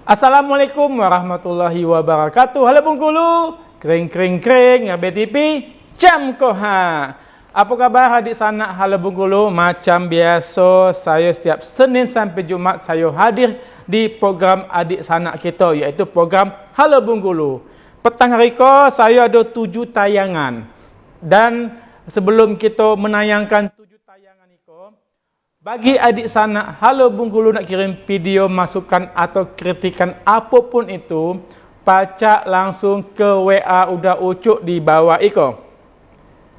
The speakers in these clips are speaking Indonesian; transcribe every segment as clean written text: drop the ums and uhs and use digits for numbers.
Assalamualaikum warahmatullahi wabarakatuh. Halo Bengkulu, kering ya BTP, jam koha. Apa kabar adik sanak halo Bengkulu? Macam biasa, saya setiap Senin sampai Jumat saya hadir di program adik sanak kita, iaitu program Halo Bengkulu. Petang hari ko saya ada 7 tayangan. Dan sebelum kita menayangkan 7 tayangan itu, bagi adik sanak halo Bengkulu nak kirim video masukan atau kritikan apapun itu, pacak langsung ke WA udah ucuk di bawah iko.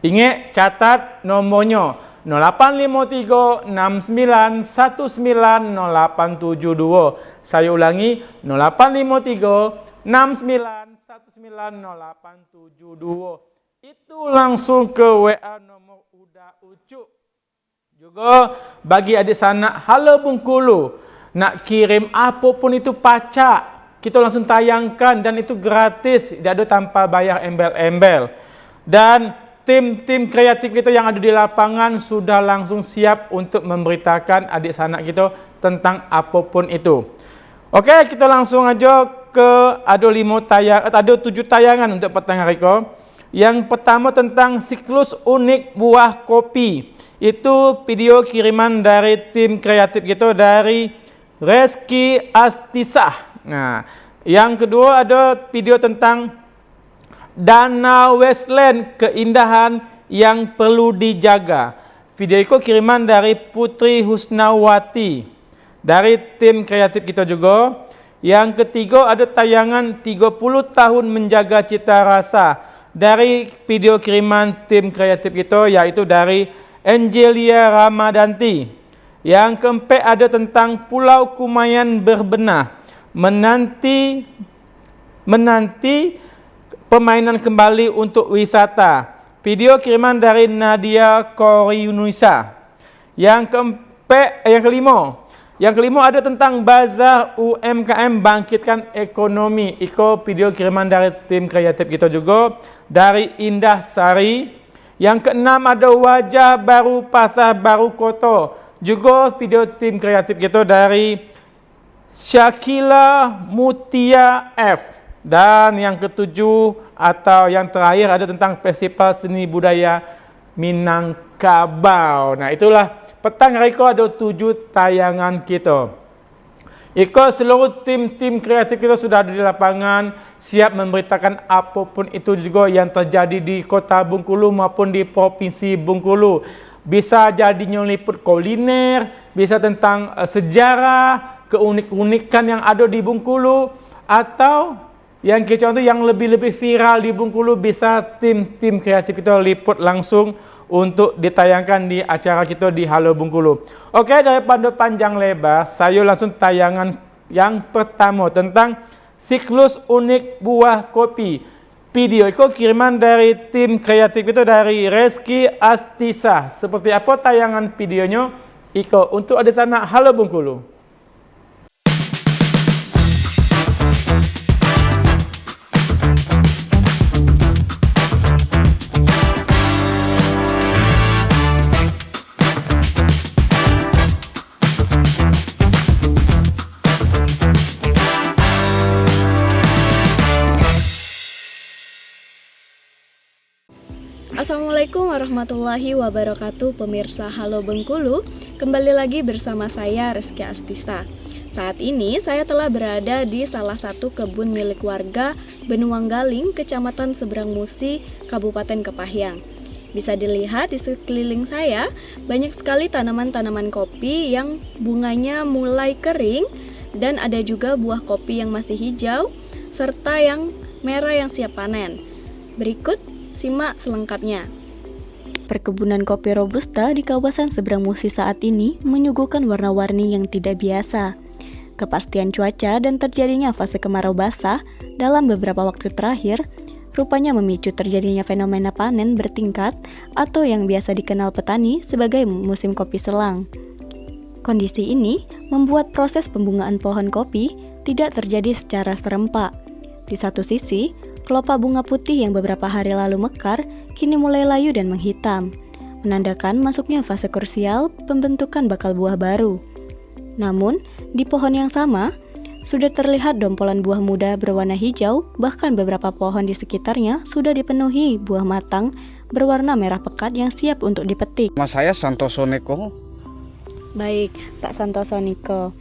Ingat catat nomornya 085369190872. Saya ulangi 085369190872. Itu langsung ke WA nomor udah ucuk. Juga bagi adik sanak halo Bengkulu nak kirim apapun itu pacak, kita langsung tayangkan dan itu gratis, tidak ada tanpa bayar embel-embel. Dan tim kreatif kita yang ada di lapangan sudah langsung siap untuk memberitakan adik sanak kita tentang apapun itu. Oke, kita langsung aja ke ada 7 tayangan untuk petang hari ko. Yang pertama tentang siklus unik buah kopi. Itu video kiriman dari tim kreatif kita dari Reski Astisah. Nah, yang kedua ada video tentang Danau Westland, keindahan yang perlu dijaga. Video itu kiriman dari Putri Husnawati dari tim kreatif kita juga. Yang ketiga ada tayangan 30 tahun menjaga cita rasa dari video kiriman tim kreatif kita, yaitu dari Angelia Ramadanti. Yang keempat ada tentang Pulau Kumayan berbenah, menanti permainan kembali untuk wisata. Video kiriman dari Nadia Koryunusa. Yang kelima ada tentang Bazar UMKM bangkitkan ekonomi. Iko video kiriman dari tim kreatif kita juga dari Indah Sari. Yang keenam ada wajah baru pasar baru kota. Juga video tim kreatif kita dari Syakila Mutia F. Dan yang ketujuh atau yang terakhir ada tentang Festival Seni Budaya Minangkabau. Nah, itulah petang hari ko ada 7 tayangan kita. Iko seluruh tim kreatif kita sudah ada di lapangan, siap memberitakan apapun itu juga yang terjadi di kota Bengkulu maupun di provinsi Bengkulu. Bisa jadinya liput kuliner, bisa tentang sejarah, keunik-unikan yang ada di Bengkulu, atau yang kita contoh yang lebih viral di Bengkulu, bisa tim kreatif kita liput langsung untuk ditayangkan di acara kita di Halo Bengkulu. Oke, daripada panjang lebar, saya langsung tayangan yang pertama tentang siklus unik buah kopi. Video itu kiriman dari tim kreatif itu dari Reski Astisah. Seperti apa tayangan videonya? Iko untuk ada sana Halo Bengkulu. Assalamualaikum warahmatullahi wabarakatuh, pemirsa Halo Bengkulu. Kembali lagi bersama saya Reski Astisa. Saat ini saya telah berada di salah satu kebun milik warga Benuang Galing, Kecamatan Seberang Musi, Kabupaten Kepahyang. Bisa dilihat di sekeliling saya banyak sekali tanaman-tanaman kopi yang bunganya mulai kering, dan ada juga buah kopi yang masih hijau serta yang merah yang siap panen. Berikut simak selengkapnya. Perkebunan kopi Robusta di kawasan Seberang Musi saat ini menyuguhkan warna-warni yang tidak biasa. Kepastian cuaca dan terjadinya fase kemarau basah dalam beberapa waktu terakhir rupanya memicu terjadinya fenomena panen bertingkat atau yang biasa dikenal petani sebagai musim kopi selang. Kondisi ini membuat proses pembungaan pohon kopi tidak terjadi secara serempak. Di satu sisi, kelopak bunga putih yang beberapa hari lalu mekar kini mulai layu dan menghitam, menandakan masuknya fase krusial pembentukan bakal buah baru. Namun, di pohon yang sama, Sudah terlihat dompolan buah muda berwarna hijau, bahkan beberapa pohon di sekitarnya sudah dipenuhi buah matang berwarna merah pekat yang siap untuk dipetik. Nama saya Santoso Neko. Baik, Pak Santoso Niko.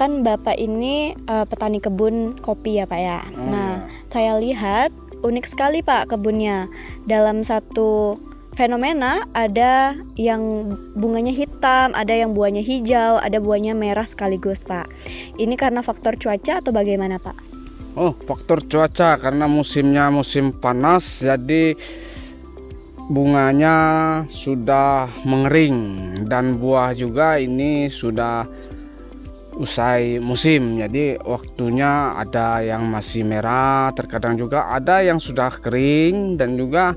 Kan Bapak ini petani kebun kopi ya Pak ya. Nah, saya lihat unik sekali Pak kebunnya. Dalam satu fenomena ada yang bunganya hitam, ada yang buahnya hijau, ada buahnya merah sekaligus Pak. Ini karena faktor cuaca atau bagaimana Pak? Oh, faktor cuaca karena musimnya musim panas, jadi bunganya sudah mengering dan buah juga ini sudah usai musim, jadi waktunya ada yang masih merah, terkadang juga ada yang sudah kering dan juga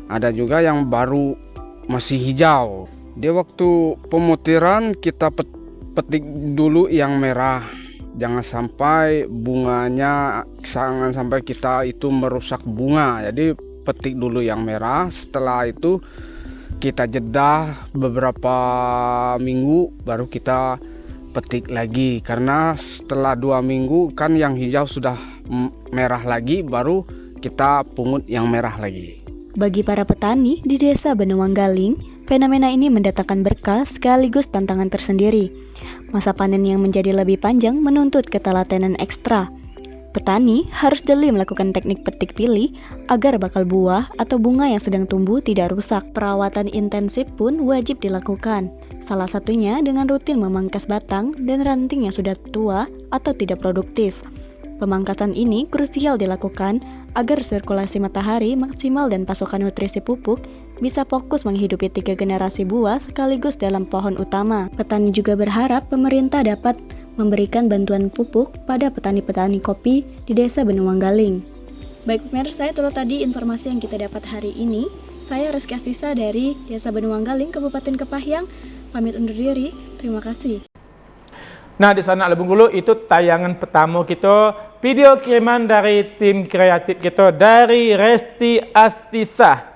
ada juga yang baru masih hijau. Di waktu pemutiran kita petik dulu yang merah, jangan sampai kita itu merusak bunga, jadi petik dulu yang merah, setelah itu kita jeda beberapa minggu baru kita petik lagi, karena setelah 2 minggu kan yang hijau sudah merah lagi, baru kita pungut yang merah lagi. Bagi para petani di desa Benuang Galing, fenomena ini mendatangkan berkah sekaligus tantangan tersendiri. Masa panen yang menjadi lebih panjang menuntut ketelatenan ekstra. Petani harus jeli melakukan teknik petik pilih agar bakal buah atau bunga yang sedang tumbuh tidak rusak. Perawatan intensif pun wajib dilakukan. Salah satunya dengan rutin memangkas batang dan ranting yang sudah tua atau tidak produktif. Pemangkasan ini krusial dilakukan agar sirkulasi matahari maksimal dan pasokan nutrisi pupuk bisa fokus menghidupi 3 generasi buah sekaligus dalam pohon utama. Petani juga berharap pemerintah dapat memberikan bantuan pupuk pada petani-petani kopi di desa Benuang Galing. Baik pemirsa, itulah tadi informasi yang kita dapat hari ini. Saya Rizky Astisa dari desa Benuang Galing, Kabupaten Kepahyang, pamit undur diri. Terima kasih. Nah, di sana Bengkulu itu tayangan pertama kita, video kiriman dari tim kreatif kita dari Resti Astisa.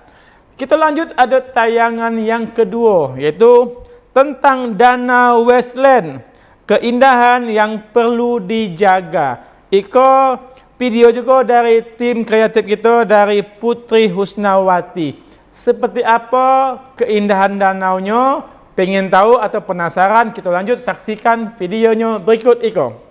Kita lanjut ada tayangan yang kedua, yaitu tentang Danau Westland, keindahan yang perlu dijaga. Iko video juga dari tim kreatif kita dari Putri Husnawati. Seperti apa keindahan danaunya? Pengen tahu atau penasaran? Kita lanjut saksikan videonya berikut Iko.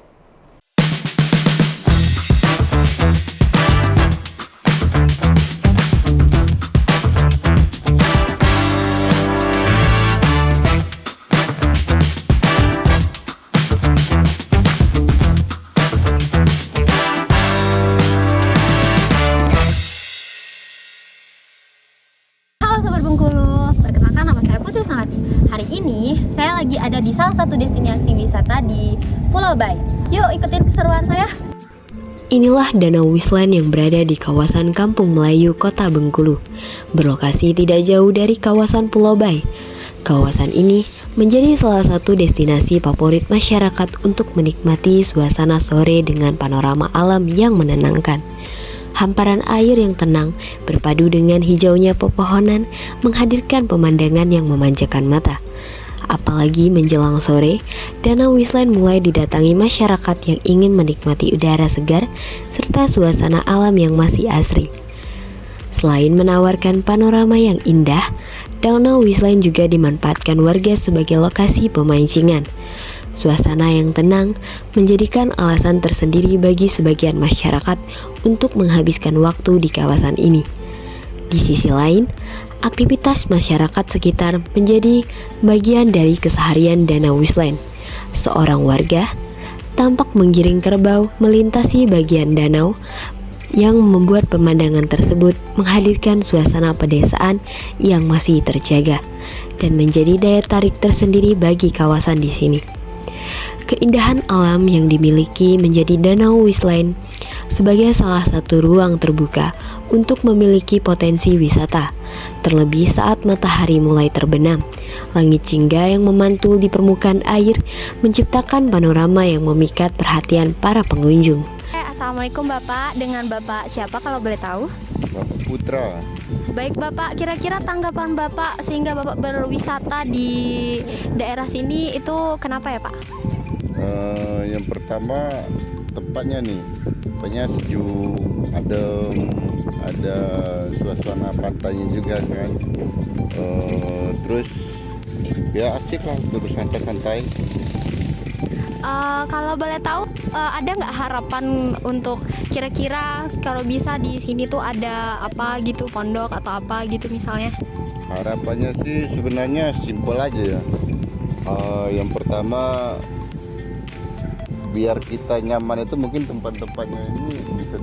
Hari ini saya lagi ada di salah satu destinasi wisata di Pulau Bai. Yuk ikutin keseruan saya. Inilah Danau Westland yang berada di kawasan Kampung Melayu, Kota Bengkulu, berlokasi tidak jauh dari kawasan Pulau Bai. Kawasan ini menjadi salah satu destinasi favorit masyarakat untuk menikmati suasana sore dengan panorama alam yang menenangkan. Hamparan air yang tenang berpadu dengan hijaunya pepohonan menghadirkan pemandangan yang memanjakan mata. Apalagi menjelang sore, Danau Westland mulai didatangi masyarakat yang ingin menikmati udara segar serta suasana alam yang masih asri. Selain menawarkan panorama yang indah, Danau Westland juga dimanfaatkan warga sebagai lokasi pemancingan. Suasana yang tenang menjadikan alasan tersendiri bagi sebagian masyarakat untuk menghabiskan waktu di kawasan ini. Di sisi lain, aktivitas masyarakat sekitar menjadi bagian dari keseharian Danau Westland. Seorang warga tampak menggiring kerbau melintasi bagian danau yang membuat pemandangan tersebut menghadirkan suasana pedesaan yang masih terjaga dan menjadi daya tarik tersendiri bagi kawasan di sini. Keindahan alam yang dimiliki menjadi Danau Westland sebagai salah satu ruang terbuka untuk memiliki potensi wisata. Terlebih saat matahari mulai terbenam, langit jingga yang memantul di permukaan air menciptakan panorama yang memikat perhatian para pengunjung. Assalamualaikum Bapak, dengan Bapak siapa kalau boleh tahu? Bapak Putra. Baik Bapak, kira-kira tanggapan Bapak sehingga Bapak berwisata di daerah sini itu kenapa ya Pak? Yang pertama tempatnya nih, tempatnya sejuk, adem, ada suasana pantainya juga kan. Terus ya asik lah untuk bersantai-santai. Kalau boleh tahu, ada nggak harapan untuk kira-kira kalau bisa di sini tuh ada apa gitu, pondok atau apa gitu misalnya? Harapannya sih sebenarnya simpel aja ya. Yang pertama biar kita nyaman itu mungkin tempat-tempatnya ini bisa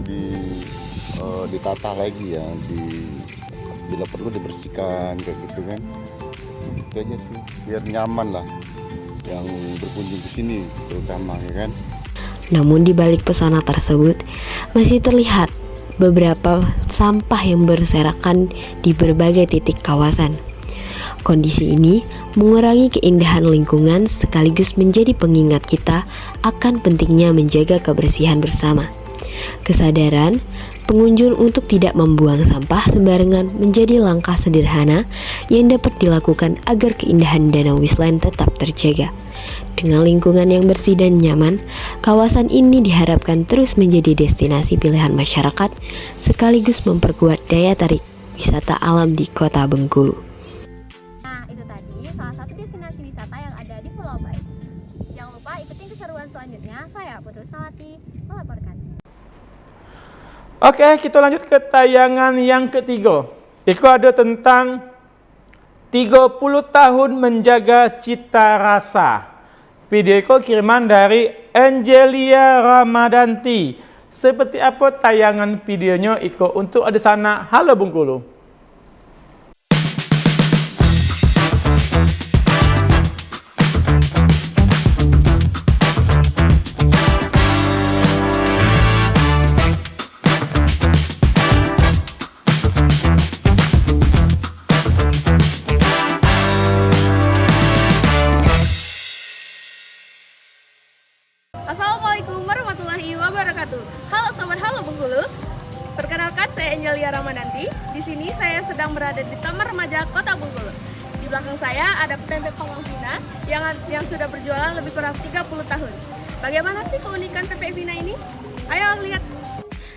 ditata lagi ya, bila perlu dibersihkan kayak gitu kan. Itu aja sih biar nyaman lah yang berkunjung ke sini terutama ya kan. Namun di balik pesona tersebut masih terlihat beberapa sampah yang berserakan di berbagai titik kawasan. Kondisi ini mengurangi keindahan lingkungan sekaligus menjadi pengingat kita akan pentingnya menjaga kebersihan bersama. Kesadaran pengunjung untuk tidak membuang sampah sembarangan menjadi langkah sederhana yang dapat dilakukan agar keindahan Danau Wisland tetap terjaga. Dengan lingkungan yang bersih dan nyaman, kawasan ini diharapkan terus menjadi destinasi pilihan masyarakat sekaligus memperkuat daya tarik wisata alam di Kota Bengkulu. Nah, itu tadi salah satu destinasi wisata yang ada di Pulau Bayi. Jangan lupa ikutin keseruan selanjutnya. Saya Putri Usnawati melaporkan. Oke, kita lanjut ke tayangan yang ketiga. Itu ada tentang 30 tahun menjaga cita rasa. Video itu kiriman dari Angelia Ramadanti. Seperti apa tayangan videonya itu untuk ada sana Halo Bengkulu. Assalamualaikum warahmatullahi wabarakatuh. Halo sobat Halo Bengkulu. Perkenalkan saya Angelia Ramadanti. Di sini saya sedang berada di Taman Remaja Kota Bengkulu. Di belakang saya ada pempek panggang Vina yang sudah berjualan lebih kurang 30 tahun. Bagaimana sih keunikan pempek Vina ini? Ayo lihat.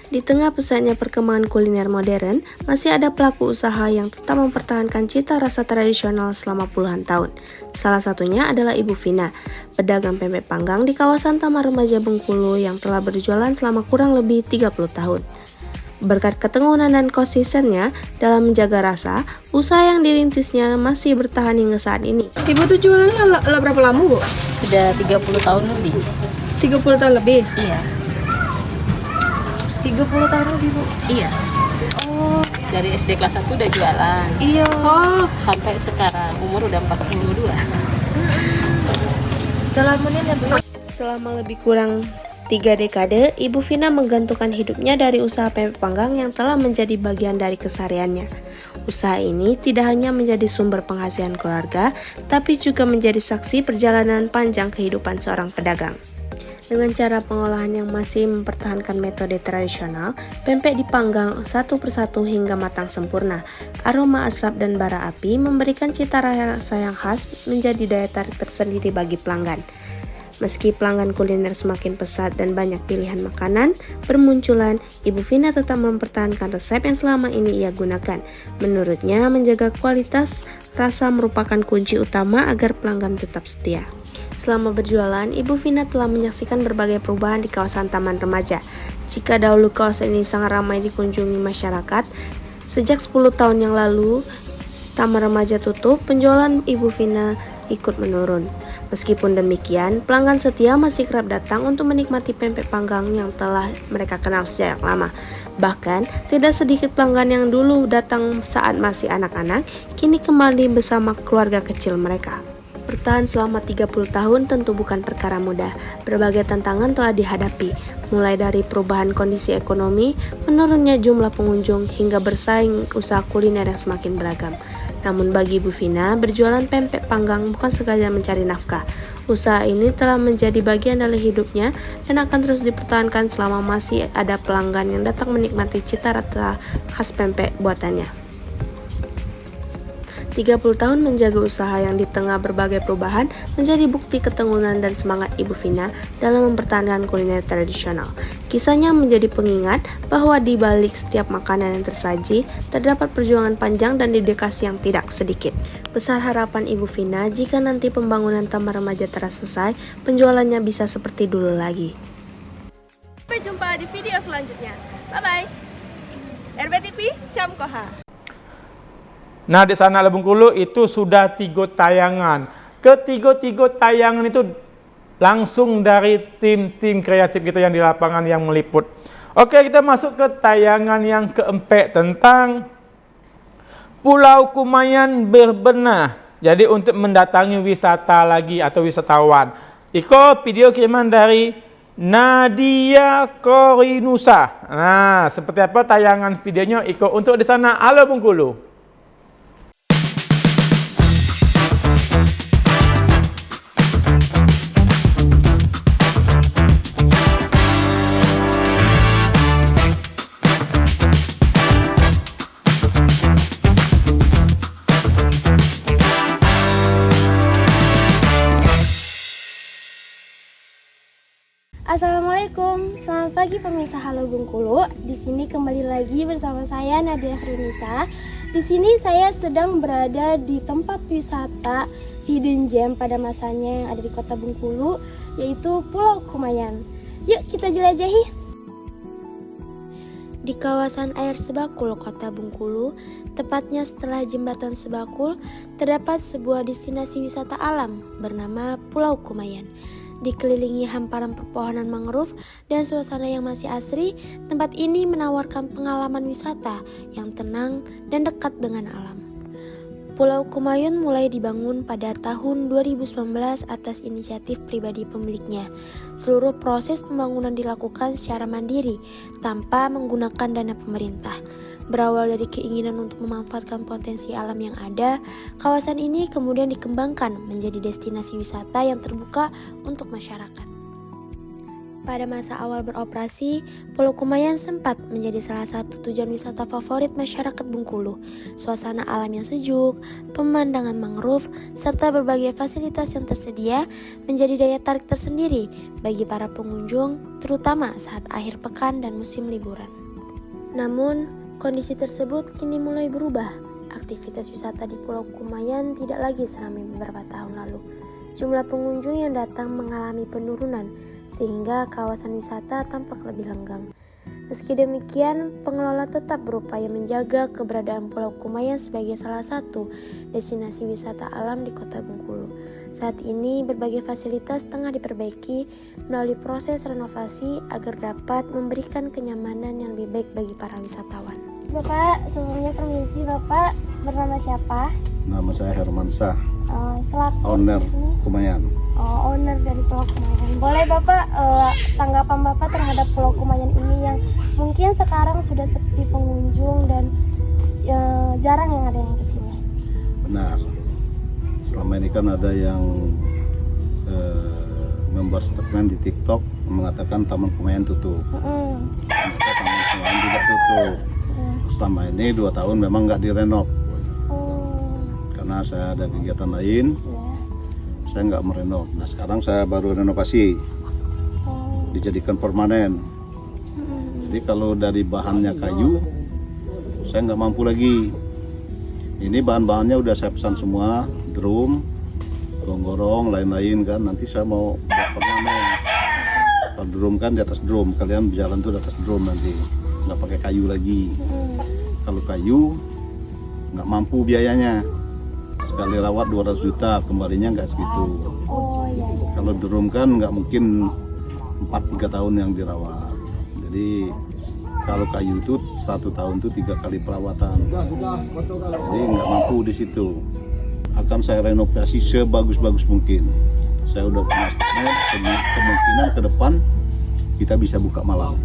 Di tengah pesatnya perkembangan kuliner modern, masih ada pelaku usaha yang tetap mempertahankan cita rasa tradisional selama puluhan tahun. Salah satunya adalah Ibu Vina, pedagang pempek panggang di kawasan Taman Remaja Bengkulu yang telah berjualan selama kurang lebih 30 tahun. Berkat ketekunan dan konsistennya dalam menjaga rasa, usaha yang dirintisnya masih bertahan hingga saat ini. Ibu tuh jualannya berapa lama, Bu? Sudah 30 tahun lebih. 30 tahun lebih? Iya. 30 tahun lebih, Bu? Iya. Oh, dari SD kelas 1 udah jualan. Iya. Oh, Sampai sekarang umur udah 42. dalam menit ya, Bu? Selama lebih kurang 3 dekade, Ibu Vina menggantungkan hidupnya dari usaha pempek panggang yang telah menjadi bagian dari kesehariannya. Usaha ini tidak hanya menjadi sumber penghasilan keluarga, tapi juga menjadi saksi perjalanan panjang kehidupan seorang pedagang. Dengan cara pengolahan yang masih mempertahankan metode tradisional, pempek dipanggang satu persatu hingga matang sempurna. Aroma asap dan bara api memberikan cita rasa yang khas menjadi daya tarik tersendiri bagi pelanggan. Meski pelanggan kuliner semakin pesat dan banyak pilihan makanan bermunculan, Ibu Vina tetap mempertahankan resep yang selama ini ia gunakan. Menurutnya, menjaga kualitas rasa merupakan kunci utama agar pelanggan tetap setia. Selama berjualan, Ibu Vina telah menyaksikan berbagai perubahan di kawasan Taman Remaja. Jika dahulu kawasan ini sangat ramai dikunjungi masyarakat, sejak 10 tahun yang lalu Taman Remaja tutup, penjualan Ibu Vina ikut menurun. Meskipun demikian, pelanggan setia masih kerap datang untuk menikmati pempek panggang yang telah mereka kenal sejak lama. Bahkan, tidak sedikit pelanggan yang dulu datang saat masih anak-anak, kini kembali bersama keluarga kecil mereka. Bertahan selama 30 tahun tentu bukan perkara mudah. Berbagai tantangan telah dihadapi, mulai dari perubahan kondisi ekonomi, menurunnya jumlah pengunjung, hingga bersaing usaha kuliner yang semakin beragam. Namun bagi Ibu Vina, berjualan pempek panggang bukan sekadar mencari nafkah. Usaha ini telah menjadi bagian dari hidupnya dan akan terus dipertahankan selama masih ada pelanggan yang datang menikmati cita rasa khas pempek buatannya. 30 tahun menjaga usaha yang di tengah berbagai perubahan menjadi bukti keteguhan dan semangat Ibu Vina dalam mempertahankan kuliner tradisional. Kisahnya menjadi pengingat bahwa di balik setiap makanan yang tersaji terdapat perjuangan panjang dan dedikasi yang tidak sedikit. Besar harapan Ibu Vina jika nanti pembangunan Taman Remaja telah selesai, penjualannya bisa seperti dulu lagi. Sampai jumpa di video selanjutnya. Bye-bye. RBTV Camkoha. Nah, di sana Bengkulu itu sudah 3 tayangan. Ketiga-tiga tayangan itu langsung dari tim-tim kreatif kita yang di lapangan yang meliput. Oke, kita masuk ke tayangan yang keempat tentang Pulau Kumayan berbenah. Jadi untuk mendatangi wisata lagi atau wisatawan. Iko video kiriman dari Nadia Korinusa. Nah, seperti apa tayangan videonya Iko untuk di sana. Halo Bengkulu. Assalamualaikum, selamat pagi pemirsa Halo Bengkulu. Di sini kembali lagi bersama saya Nadia Krinisa. Di sini saya sedang berada di tempat wisata hidden gem pada masanya yang ada di Kota Bengkulu, yaitu Pulau Kumayan. Yuk kita jelajahi. Di kawasan air Sebakul, Kota Bengkulu, tepatnya setelah jembatan Sebakul, terdapat sebuah destinasi wisata alam bernama Pulau Kumayan. Dikelilingi hamparan pepohonan mangrove dan suasana yang masih asri, tempat ini menawarkan pengalaman wisata yang tenang dan dekat dengan alam. Pulau Kumayan mulai dibangun pada tahun 2019 atas inisiatif pribadi pemiliknya. Seluruh proses pembangunan dilakukan secara mandiri, tanpa menggunakan dana pemerintah. Berawal dari keinginan untuk memanfaatkan potensi alam yang ada, kawasan ini kemudian dikembangkan menjadi destinasi wisata yang terbuka untuk masyarakat. Pada masa awal beroperasi, Pulau Kumayan sempat menjadi salah satu tujuan wisata favorit masyarakat Bengkulu. Suasana alam yang sejuk, pemandangan mangrove, serta berbagai fasilitas yang tersedia menjadi daya tarik tersendiri bagi para pengunjung, terutama saat akhir pekan dan musim liburan. Namun, kondisi tersebut kini mulai berubah. Aktivitas wisata di Pulau Kumayan tidak lagi seramai beberapa tahun lalu. Jumlah pengunjung yang datang mengalami penurunan, sehingga kawasan wisata tampak lebih lenggang. Meski demikian, pengelola tetap berupaya menjaga keberadaan Pulau Kumayan sebagai salah satu destinasi wisata alam di Kota Bengkulu. Saat ini, berbagai fasilitas tengah diperbaiki melalui proses renovasi agar dapat memberikan kenyamanan yang lebih baik bagi para wisatawan. Bapak, sebelumnya permisi, Bapak bernama siapa? Nama saya Hermansyah, Selaku owner Kumayan. Owner dari Pulau Kumayan. Boleh Bapak tanggapan Bapak terhadap Pulau Kumayan ini yang mungkin sekarang sudah sepi pengunjung dan jarang yang ada yang kesini. Benar. Selama ini kan ada yang membuat statement di TikTok mengatakan Taman Kumayan tutup. Maka Taman Kumayan tidak tutup. Selama ini 2 tahun memang nggak direnov. Karena saya ada kegiatan lain, saya nggak merenov. Nah sekarang saya baru renovasi, dijadikan permanen. Jadi kalau dari bahannya kayu, saya nggak mampu lagi. Ini bahan-bahannya udah saya pesan semua, drum, gorong-gorong, lain-lain kan. Nanti saya mau buat permanen. Kalau drum kan di atas drum, kalian berjalan tuh di atas drum nanti, nggak pakai kayu lagi. Kalau kayu nggak mampu biayanya. Sekali rawat 200 juta, kembalinya nggak segitu. Kalau drum kan nggak mungkin 4-3 tahun yang dirawat. Jadi kalau kayu itu 1 tahun itu 3 kali perawatan. Jadi nggak mampu di situ. Akan saya renovasi sebagus-bagus mungkin. Saya udah punya statement, kemungkinan ke depan kita bisa buka malam.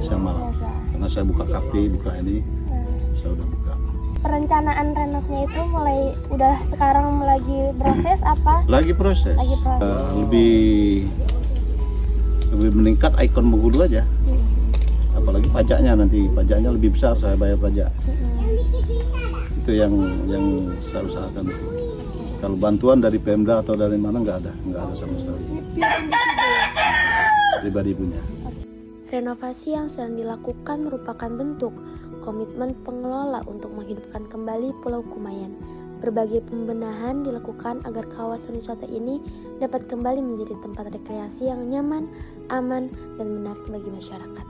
Siang malam. Karena saya buka kafe, buka ini, saya udah buka. Perencanaan renovnya itu udah sekarang lagi proses apa? Lagi proses. Lebih meningkat ikon Bengkulu aja. Apalagi pajaknya nanti, pajaknya lebih besar saya bayar pajak. Itu yang saya usahakan. Kalau bantuan dari Pemda atau dari mana nggak ada sama sekali. Pribadi punya. Renovasi yang sedang dilakukan merupakan bentuk komitmen pengelola untuk menghidupkan kembali Pulau Kumayan. Berbagai pembenahan dilakukan agar kawasan wisata ini dapat kembali menjadi tempat rekreasi yang nyaman, aman, dan menarik bagi masyarakat.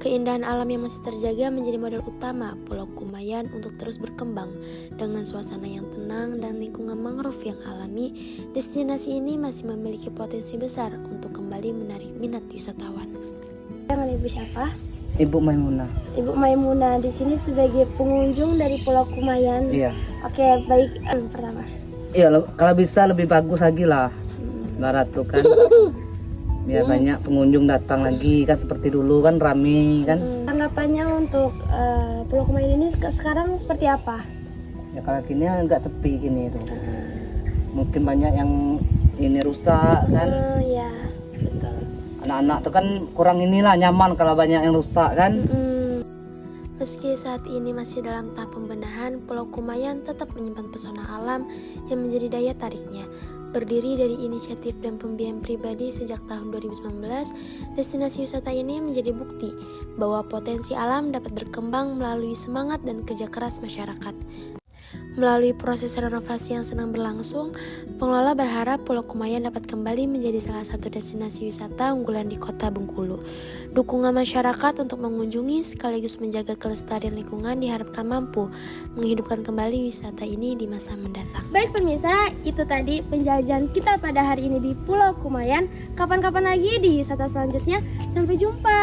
Keindahan alam yang masih terjaga menjadi modal utama Pulau Kumayan untuk terus berkembang. Dengan suasana yang tenang dan lingkungan mangrove yang alami, destinasi ini masih memiliki potensi besar untuk kembali menarik minat wisatawan. Dengan Ibu siapa? Ibu Maimunah. Ibu Maimunah di sini sebagai pengunjung dari Pulau Kumayan. Iya. Oke, baik. Pertama. Iya, kalau bisa lebih bagus lagi lah. Barat tuh kan. Biar banyak pengunjung datang lagi kan seperti dulu kan rame kan. Tanggapannya untuk Pulau Kumayan ini sekarang seperti apa? Ya kalau gini agak sepi gini tuh. Mungkin banyak yang ini rusak kan. Iya, betul. Anak-anak tuh kan kurang inilah nyaman kalau banyak yang rusak kan. Meski saat ini masih dalam tahap pembenahan, Pulau Kumayan tetap menyimpan pesona alam yang menjadi daya tariknya. Berdiri dari inisiatif dan pembiayaan pribadi sejak tahun 2019, destinasi wisata ini menjadi bukti bahwa potensi alam dapat berkembang melalui semangat dan kerja keras masyarakat. Melalui proses renovasi yang sedang berlangsung, pengelola berharap Pulau Kumayan dapat kembali menjadi salah satu destinasi wisata unggulan di Kota Bengkulu. Dukungan masyarakat untuk mengunjungi sekaligus menjaga kelestarian lingkungan diharapkan mampu menghidupkan kembali wisata ini di masa mendatang. Baik pemirsa, itu tadi penjelajahan kita pada hari ini di Pulau Kumayan. Kapan-kapan lagi di wisata selanjutnya. Sampai jumpa.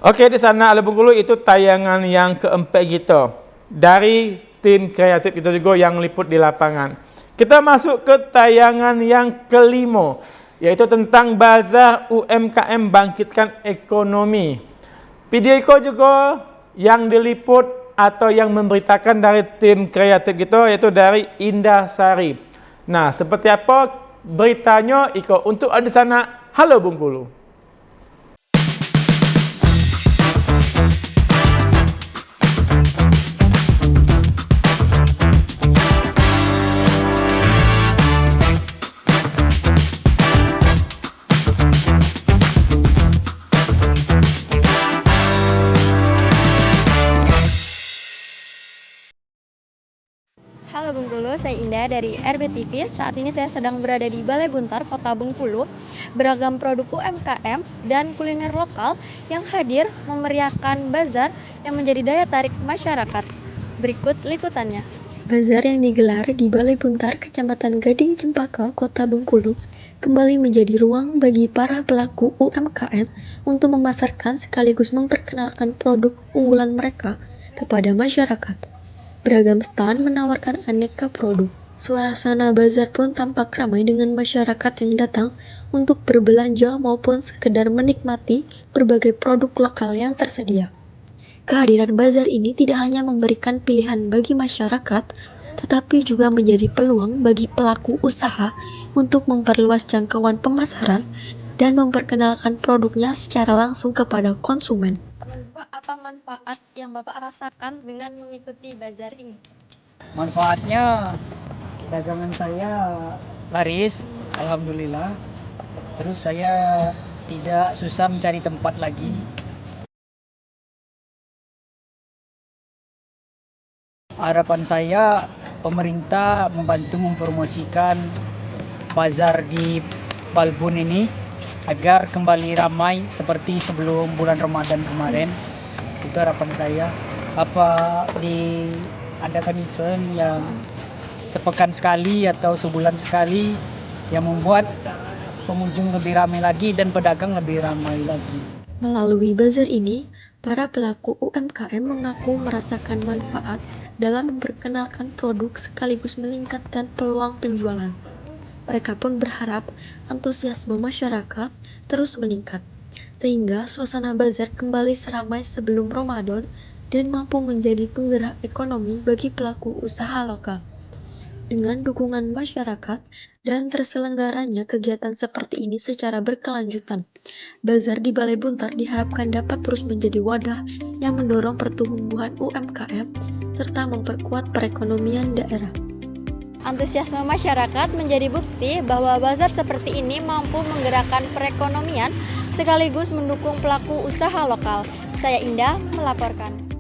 Oke, di sana Ala Bengkulu itu tayangan yang keempat kita dari tim kreatif kita juga yang liput di lapangan. Kita masuk ke tayangan yang kelima, yaitu tentang bazar UMKM bangkitkan ekonomi. Video itu juga yang diliput atau yang memberitakan dari tim kreatif kita, yaitu dari Indah Sari. Nah, seperti apa beritanya Iko untuk di sana Halo Bengkulu. Halo Bengkulu, saya Indah dari RBTV. Saat ini saya sedang berada di Balai Buntar, Kota Bengkulu. Beragam produk UMKM dan kuliner lokal yang hadir memeriahkan bazar yang menjadi daya tarik masyarakat. Berikut liputannya. Bazar yang digelar di Balai Buntar, Kecamatan Gading Cempaka, Kota Bengkulu, kembali menjadi ruang bagi para pelaku UMKM untuk memasarkan sekaligus memperkenalkan produk unggulan mereka kepada masyarakat. Beragam stand menawarkan aneka produk. Suasana bazar pun tampak ramai dengan masyarakat yang datang untuk berbelanja maupun sekedar menikmati berbagai produk lokal yang tersedia. Kehadiran bazar ini tidak hanya memberikan pilihan bagi masyarakat, tetapi juga menjadi peluang bagi pelaku usaha untuk memperluas jangkauan pemasaran dan memperkenalkan produknya secara langsung kepada konsumen. Apa manfaat yang Bapak rasakan dengan mengikuti bazar ini? Manfaatnya dagangan saya laris, alhamdulillah. Terus saya tidak susah mencari tempat lagi. Harapan saya pemerintah membantu mempromosikan bazar di Balbun ini agar kembali ramai seperti sebelum bulan Ramadan kemarin. Itu harapan saya. Apa diadakan event yang sepekan sekali atau sebulan sekali yang membuat pengunjung lebih ramai lagi dan pedagang lebih ramai lagi. Melalui bazar ini, para pelaku UMKM mengaku merasakan manfaat dalam memperkenalkan produk sekaligus meningkatkan peluang penjualan. Mereka pun berharap antusiasme masyarakat terus meningkat, sehingga suasana bazar kembali seramai sebelum Ramadan dan mampu menjadi penggerak ekonomi bagi pelaku usaha lokal. Dengan dukungan masyarakat dan terselenggaranya kegiatan seperti ini secara berkelanjutan, bazar di Balai Buntar diharapkan dapat terus menjadi wadah yang mendorong pertumbuhan UMKM serta memperkuat perekonomian daerah. Antusiasme masyarakat menjadi bukti bahwa bazar seperti ini mampu menggerakkan perekonomian sekaligus mendukung pelaku usaha lokal. Saya Indah melaporkan.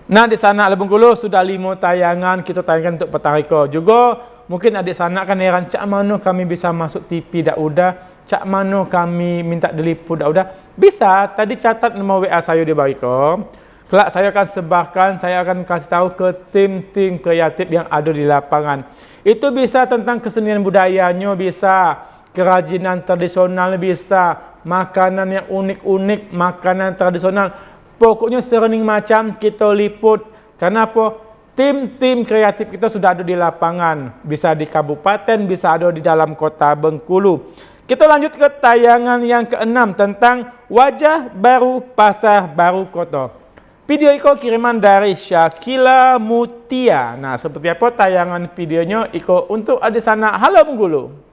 Nah, di sana Bengkulu sudah 5 tayangan kita tayangkan untuk petang reka. Juga mungkin adik sana kan heran cak mana kami bisa masuk TV dak udah, cak mana kami minta diliput dak udah. Bisa, tadi catat nombor WA saya di bawah. Kelak saya akan sebarkan, saya akan kasih tahu ke tim-tim kreatif yang ada di lapangan. Itu bisa tentang kesenian budayanya, bisa kerajinan tradisional, bisa makanan yang unik-unik, makanan tradisional. Pokoknya serening macam kita liput. Kenapa? Tim-tim kreatif kita sudah ada di lapangan. Bisa di kabupaten, bisa ada di dalam kota Bengkulu. Kita lanjut ke tayangan yang ke-6 tentang wajah baru pasar baru kota. Video itu kiriman dari Syakila Mutia. Nah, seperti apa tayangan videonya? Iko untuk adik sana. Halo Bengkulu.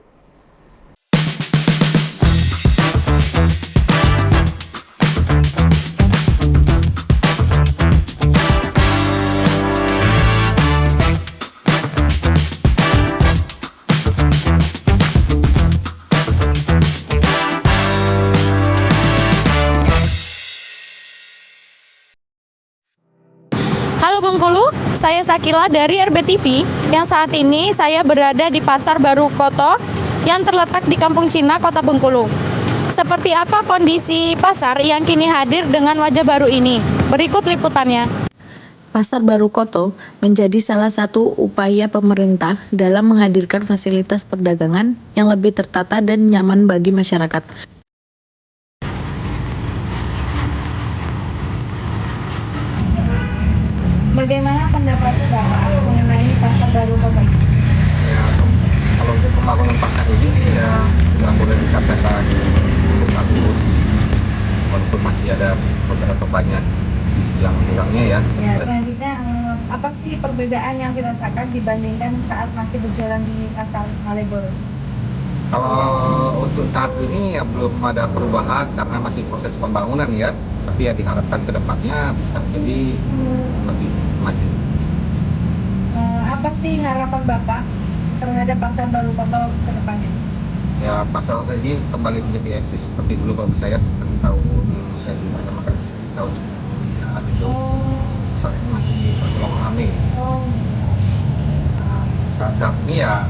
Halo Bengkulu, saya Sakila dari RBTV yang saat ini saya berada di Pasar Baru Koto yang terletak di Kampung Cina, Kota Bengkulu. Seperti apa kondisi pasar yang kini hadir dengan wajah baru ini? Berikut liputannya. Pasar Baru Koto menjadi salah satu upaya pemerintah dalam menghadirkan fasilitas perdagangan yang lebih tertata dan nyaman bagi masyarakat. Bagaimana pendapat Bapak mengenai Pasar Baru Koto? Ya, kalau untuk pembangunan pasar ini ya sudah boleh dikatakan cukup bagus, walaupun masih ada beberapa banyak sisi yang kurangnya ya. Ya, selanjutnya apa sih perbedaan yang dirasakan dibandingkan saat masih berjalan di Pasar Malioboro? Kalau untuk tahap ini ya belum ada perubahan karena masih proses pembangunan ya, tapi ya diharapkan ke depannya bisa menjadi lebih maju. Apa sih harapan Bapak terhadap Pasar Baru Koto ke depannya? Ya pasar ini kembali menjadi eksis seperti dulu kalau saya seperti tahun saya pertama kali tahun ya, itu pasar ini masih tergolong ramai. Saat ini ya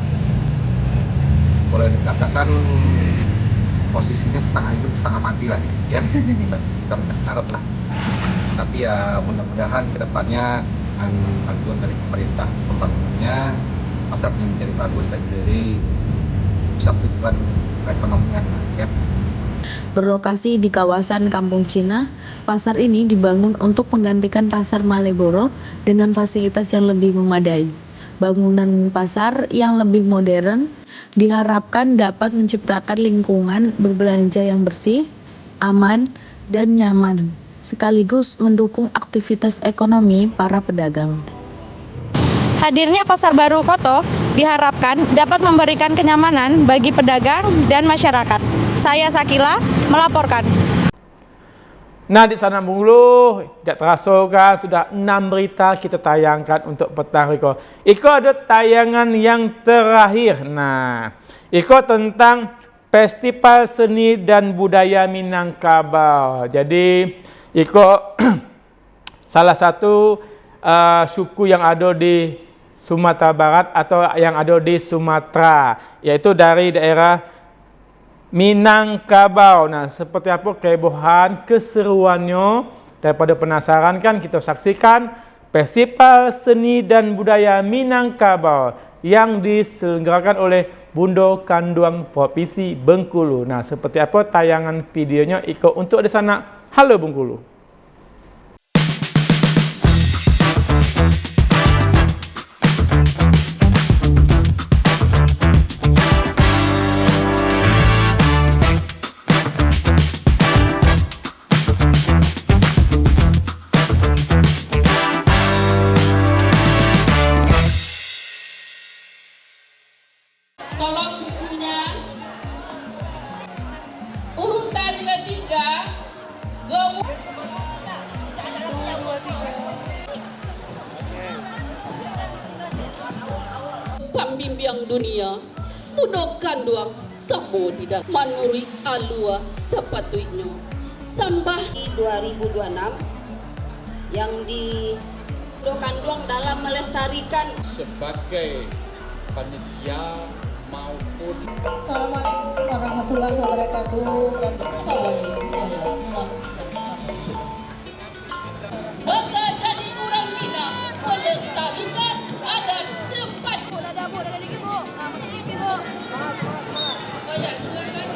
boleh dikatakan posisinya setengah hidup setengah mati lah ya, kita berharap lah, tapi ya mudah-mudahan kedepannya dengan bantuan dari pemerintah pembangunannya pasarnya menjadi bagus dan jadi pusat tujuan perekonomian rakyat. Berlokasi di kawasan Kampung Cina, pasar ini dibangun untuk menggantikan Pasar Malioboro dengan fasilitas yang lebih memadai. Bangunan pasar yang lebih modern diharapkan dapat menciptakan lingkungan berbelanja yang bersih, aman, dan nyaman, sekaligus mendukung aktivitas ekonomi para pedagang. Hadirnya Pasar Baru Koto diharapkan dapat memberikan kenyamanan bagi pedagang dan masyarakat. Saya Sakila melaporkan. Nah, di sana Bengkulu, tidak terasa kan sudah 6 berita kita tayangkan untuk petang Iko. Iko ada tayangan yang terakhir. Nah, Iko tentang Festival Seni dan Budaya Minangkabau. Jadi, Iko salah satu suku yang ada di Sumatera Barat atau yang ada di Sumatera, yaitu dari daerah Minangkabau. Nah, seperti apa kehebohan, keseruannya, daripada penasaran kan kita saksikan Festival Seni dan Budaya Minangkabau yang diselenggarakan oleh Bundo Kanduang Provinsi Bengkulu. Nah, seperti apa tayangan videonya Iko untuk di sana. Halo Bengkulu. sambimbang dunia mudokan duang samo di dalam manuri alua cepatuinyo sambah 2026 yang didokan duang dalam melestarikan sebagai panitia maupun. Assalamualaikum warahmatullahi wabarakatuh dan salam budaya malam kita bangga jadi orang Minang melestarikan adat sepat. Bu, ada dikit bu. Masuk TV bu. Oh ya, silakan.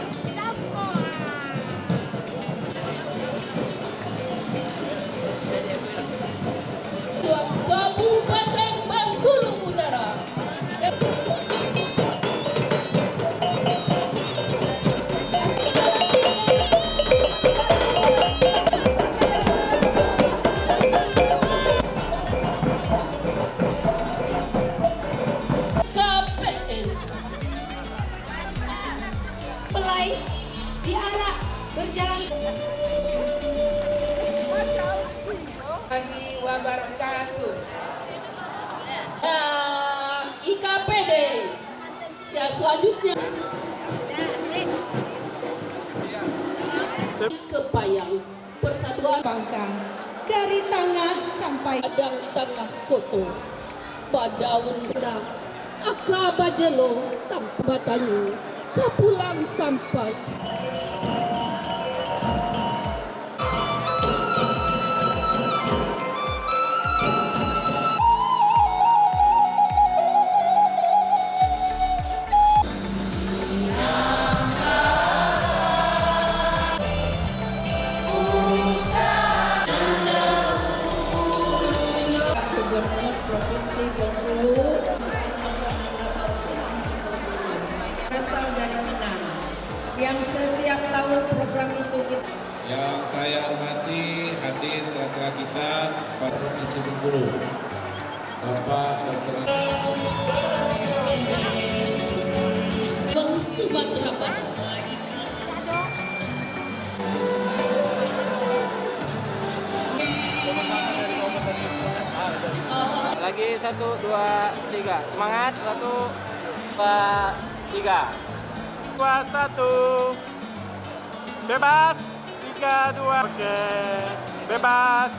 Kabupaten Bengkulu Utara. KPS pelai diarak berjalan. Warahmatullahi wabarakatuh. IKPD. Ya selanjutnya Kepayang Persatuan Pangkang dari tengah sampai adang di tengah foto Badaun Gedang Akabajelo tanpa batanyu Kapulang tampak. Gubernur Provinsi Bengkulu berasal dari Minang yang setiap tahun program itu yang saya hormati hadir tengah-tengah kita pada Provinsi Bengkulu Bapak Dr. Sumatera Barat. Lagi 1, 2, 3. Semangat. 1, 2, 3. 2, 1. Bebas. 3, 2. Oke. Bebas.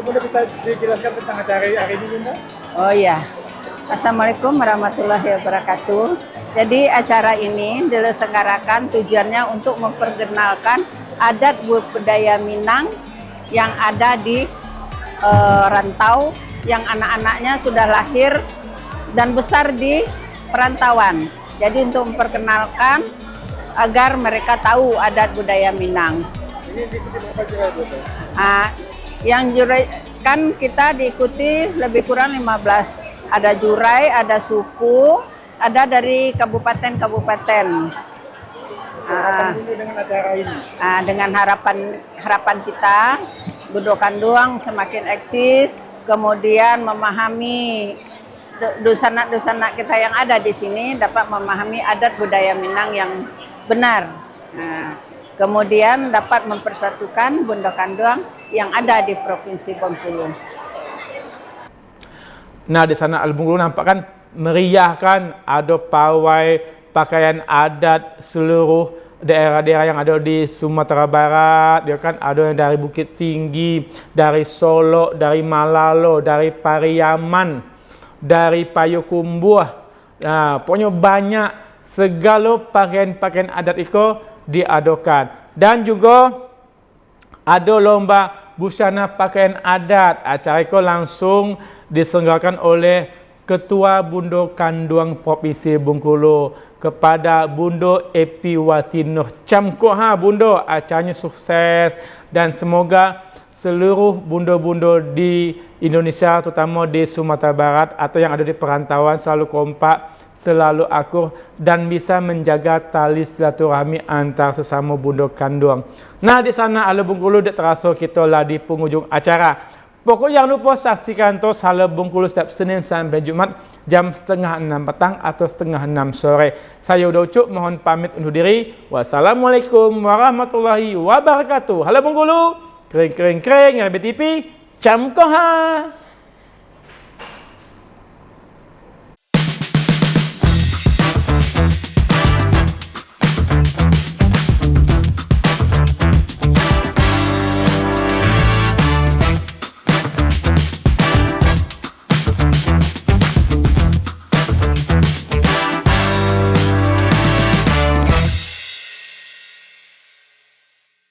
Bunda bisa dijelaskan tentang acara hari ini, Bunda? Oh iya, Assalamualaikum warahmatullahi wabarakatuh. Jadi acara ini diselenggarakan tujuannya untuk memperkenalkan adat budaya Minang yang ada di rantau, yang anak-anaknya sudah lahir dan besar di perantauan. Jadi untuk memperkenalkan agar mereka tahu adat budaya Minang. Ini diikuti berapa jurai, Bu? Yang jurai kan kita diikuti lebih kurang 15. Ada jurai, ada suku, ada dari kabupaten-kabupaten. Dengan acara ini? Dengan harapan kita Budokan Duang semakin eksis, kemudian memahami dusanak-dusanak kita yang ada di sini, dapat memahami adat budaya Minang yang benar. Nah, kemudian dapat mempersatukan Bundo Kanduang yang ada di Provinsi Bengkulu. Nah, di sana Bengkulu nampak kan meriah kan, ada pawai pakaian adat seluruh daerah-daerah yang ada di Sumatera Barat, ya kan, ada yang dari Bukit Tinggi, dari Solo, dari Malalo, dari Pariaman, dari Payakumbuh. Nah, pokoknya banyak segala pakaian-pakaian adat itu diadakan. Dan juga ada lomba busana pakaian adat. Acara itu langsung diselenggarakan oleh Ketua Bundo Kanduang Provinsi Bengkulu kepada Bundo Epiwati Nur Camko. Bundo, acaranya sukses dan semoga seluruh bundo-bundo di Indonesia, terutama di Sumatera Barat atau yang ada di perantauan, selalu kompak, selalu akur dan bisa menjaga tali silaturahmi antar sesama bundo Kanduang. Nah, di sana Hala Bengkulu dah terasa kita lah di penghujung acara. Pokoknya jangan lupa saksikan terus Hala Bengkulu setiap Senin sampai Jumat jam 5:30 petang atau 5:30 sore. Saya Uda Ucup mohon pamit undur diri. Wassalamualaikum warahmatullahi wabarakatuh. Hala Bengkulu, kering-kering-kering, RBTV, Camkoha.